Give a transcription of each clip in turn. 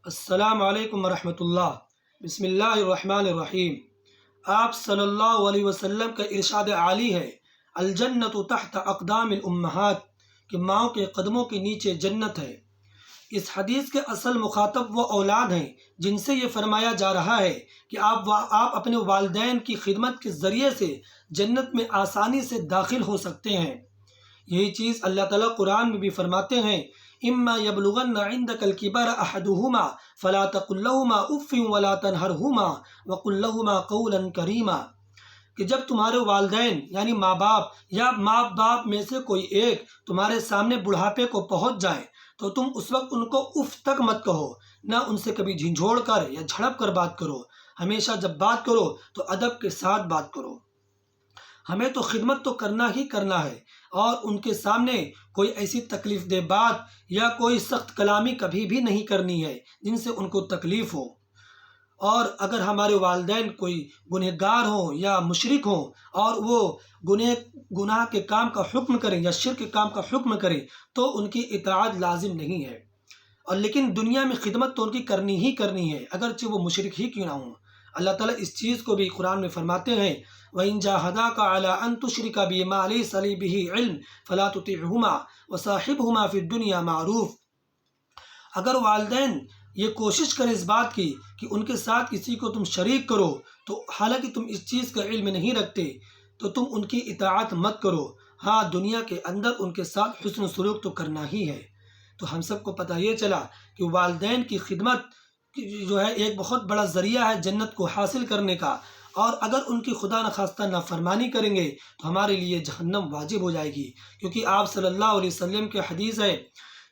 السلام علیکم ورحمۃ اللہ۔ بسم اللہ الرحمن الرحیم۔ آپ صلی اللہ علیہ وسلم کا ارشاد عالی ہے، الجنت تحت اقدام الامہات، کہ ماؤں کے قدموں کے نیچے جنت ہے۔ اس حدیث کے اصل مخاطب وہ اولاد ہیں جن سے یہ فرمایا جا رہا ہے کہ آپ اپنے والدین کی خدمت کے ذریعے سے جنت میں آسانی سے داخل ہو سکتے ہیں۔ یہی چیز اللہ تعالیٰ قرآن میں بھی فرماتے ہیں، اما یبلغن عندک الکبر احدہما فلا تقل لہما اف ولا تنہرہما وقل لہما قولا کریما، کہ جب تمہارے والدین یعنی ماں باپ یا ماں باپ میں سے کوئی ایک تمہارے سامنے بڑھاپے کو پہنچ جائے تو تم اس وقت ان کو اف تک مت کہو، نہ ان سے کبھی جھنجھوڑ کر یا جھڑپ کر بات کرو۔ ہمیشہ جب بات کرو تو ادب کے ساتھ بات کرو۔ ہمیں تو خدمت تو کرنا ہی کرنا ہے، اور ان کے سامنے کوئی ایسی تکلیف دہ بات یا کوئی سخت کلامی کبھی بھی نہیں کرنی ہے جن سے ان کو تکلیف ہو۔ اور اگر ہمارے والدین کوئی گنہگار ہوں یا مشرک ہوں اور وہ گناہ کے کام کا حکم کریں یا شرک کے کام کا حکم کریں تو ان کی اطاعت لازم نہیں ہے، اور لیکن دنیا میں خدمت تو ان کی کرنی ہی کرنی ہے، اگرچہ وہ مشرک ہی کیوں نہ ہوں۔ اللہ تعالیٰ اس چیز کو بھی قرآن میں فرماتے ہیں، وَإِن جَاهَدَاكَ عَلَىٰ أَن تُشْرِكَ بِي مَا لَيْسَ لَكَ بِهِ عِلْمٌ فَلَا تُطِعْهُمَا وَصَاحِبْهُمَا فِي الدُّنْيَا مَعْرُوفًا۔ اگر والدین یہ کوشش کریں اس بات کی کہ ان کے ساتھ کسی کو تم شریک کرو، تو حالانکہ تم اس چیز کا علم نہیں رکھتے تو تم ان کی اطاعت مت کرو۔ ہاں، دنیا کے اندر ان کے ساتھ حسن سلوک تو کرنا ہی ہے۔ تو ہم سب کو پتہ یہ چلا کہ والدین کی خدمت جو ہے ایک بہت بڑا ذریعہ ہے جنت کو حاصل کرنے کا، اور اگر ان کی خدا نخواستہ نافرمانی کریں گے تو ہمارے لیے جہنم واجب ہو جائے گی، کیونکہ آپ صلی اللہ علیہ وسلم کے حدیث ہے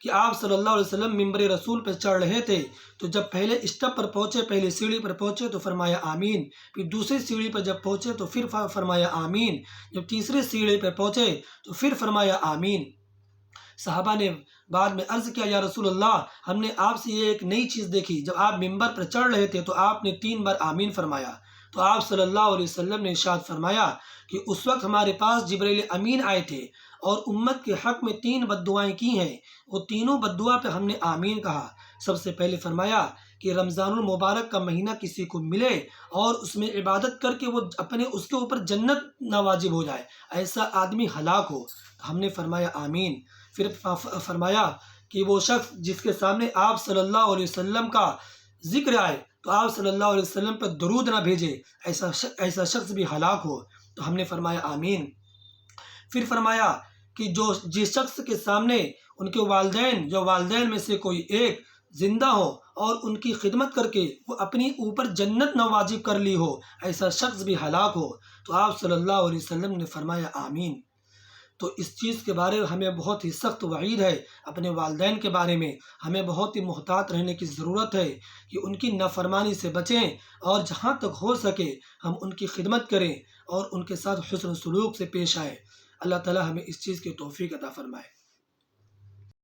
کہ آپ صلی اللہ علیہ وسلم ممبر رسول پر چڑھ رہے تھے تو جب پہلے اسٹپ پر پہنچے، پہلے سیڑھی پر پہنچے تو فرمایا آمین، پھر دوسری سیڑھی پر جب پہنچے تو پھر فرمایا آمین، جب تیسری سیڑھی پر پہنچے تو پھر فرمایا آمین۔ صحابہ نے بعد میں عرض کیا، یا رسول اللہ، ہم نے آپ سے یہ ایک نئی چیز دیکھی، جب آپ ممبر پر چڑھ رہے تھے تو آپ نے 3 بار آمین فرمایا۔ تو آپ صلی اللہ علیہ وسلم نے ارشاد فرمایا کہ اس وقت ہمارے پاس جبرائیل امین آئے تھے اور امت کے حق میں 3 بددعائیں کی ہیں، وہ تینوں بددعا پہ ہم نے آمین کہا۔ سب سے پہلے فرمایا کہ رمضان المبارک کا مہینہ کسی کو ملے اور اس میں عبادت کر کے وہ اس کے اوپر جنت نہ واجب ہو جائے، ایسا آدمی ہلاک ہو، تو ہم نے فرمایا آمین۔ پھر فرمایا کہ وہ شخص جس کے سامنے آپ صلی اللہ علیہ وسلم کا ذکر آئے تو آپ صلی اللہ علیہ وسلم پر درود نہ بھیجے، ایسا شخص بھی ہلاک ہو، تو ہم نے فرمایا آمین۔ پھر فرمایا کہ جس شخص کے سامنے ان کے والدین میں سے کوئی ایک زندہ ہو اور ان کی خدمت کر کے وہ اپنی اوپر جنت نہ واجب کر لی ہو، ایسا شخص بھی ہلاک ہو، تو آپ صلی اللہ علیہ وسلم نے فرمایا آمین۔ تو اس چیز کے بارے میں ہمیں بہت ہی سخت وعید ہے، اپنے والدین کے بارے میں ہمیں بہت ہی محتاط رہنے کی ضرورت ہے کہ ان کی نافرمانی سے بچیں، اور جہاں تک ہو سکے ہم ان کی خدمت کریں اور ان کے ساتھ حسن سلوک سے پیش آئیں۔ اللہ تعالی ہمیں اس چیز کی توفیق عطا فرمائے۔